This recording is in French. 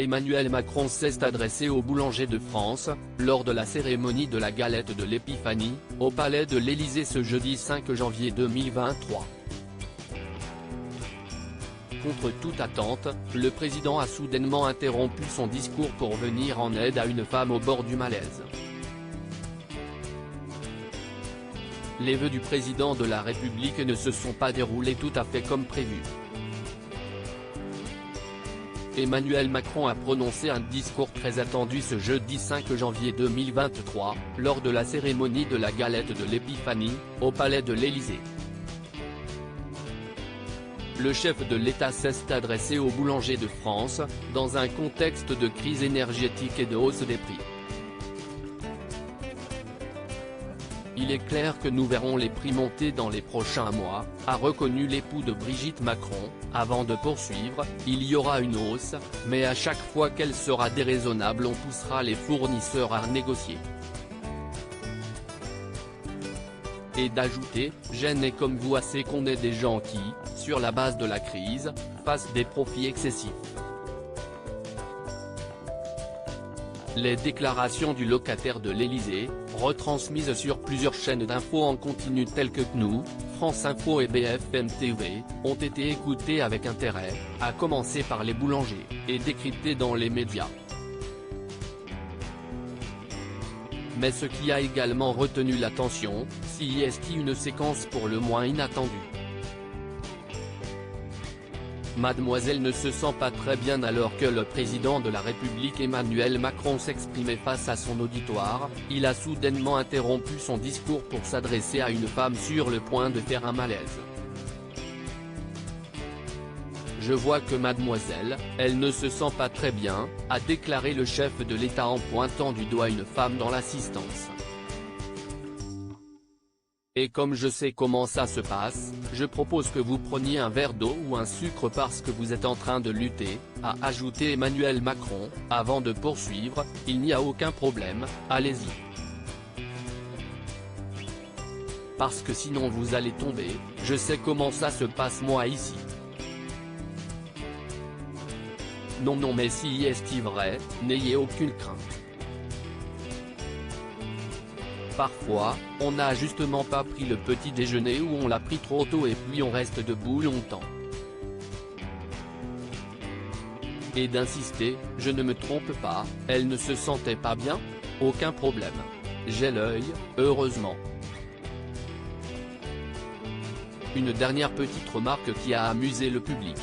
Emmanuel Macron s'est adressé aux boulangers de France, lors de la cérémonie de la galette de l'Épiphanie, au Palais de l'Élysée ce jeudi 5 janvier 2023. Contre toute attente, le président a soudainement interrompu son discours pour venir en aide à une femme au bord du malaise. Les vœux du président de la République ne se sont pas déroulés tout à fait comme prévu. Emmanuel Macron a prononcé un discours très attendu ce jeudi 5 janvier 2023, lors de la cérémonie de la galette de l'Épiphanie, au Palais de l'Élysée. Le chef de l'État s'est adressé aux boulangers de France, dans un contexte de crise énergétique et de hausse des prix. Il est clair que nous verrons les prix monter dans les prochains mois, a reconnu l'époux de Brigitte Macron, avant de poursuivre, il y aura une hausse, mais à chaque fois qu'elle sera déraisonnable on poussera les fournisseurs à négocier. Et d'ajouter, je n'ai comme vous assez qu'on ait des gens qui, sur la base de la crise, fassent des profits excessifs. Les déclarations du locataire de l'Élysée, retransmises sur plusieurs chaînes d'infos en continu telles que CNews, France Info et BFM TV, ont été écoutées avec intérêt, à commencer par les boulangers, et décryptées dans les médias. Mais ce qui a également retenu l'attention, c'est une séquence pour le moins inattendue. Mademoiselle ne se sent pas très bien alors que le président de la République Emmanuel Macron s'exprimait face à son auditoire, il a soudainement interrompu son discours pour s'adresser à une femme sur le point de faire un malaise. Je vois que mademoiselle, elle ne se sent pas très bien, a déclaré le chef de l'État en pointant du doigt une femme dans l'assistance. Et comme je sais comment ça se passe, je propose que vous preniez un verre d'eau ou un sucre parce que vous êtes en train de lutter, a ajouté Emmanuel Macron, avant de poursuivre, il n'y a aucun problème, allez-y. Parce que sinon vous allez tomber, je sais comment ça se passe moi ici. Non mais si est vrai, n'ayez aucune crainte. Parfois, on n'a justement pas pris le petit déjeuner ou on l'a pris trop tôt et puis on reste debout longtemps. Et d'insister, je ne me trompe pas, elle ne se sentait pas bien? Aucun problème. J'ai l'œil, heureusement. Une dernière petite remarque qui a amusé le public.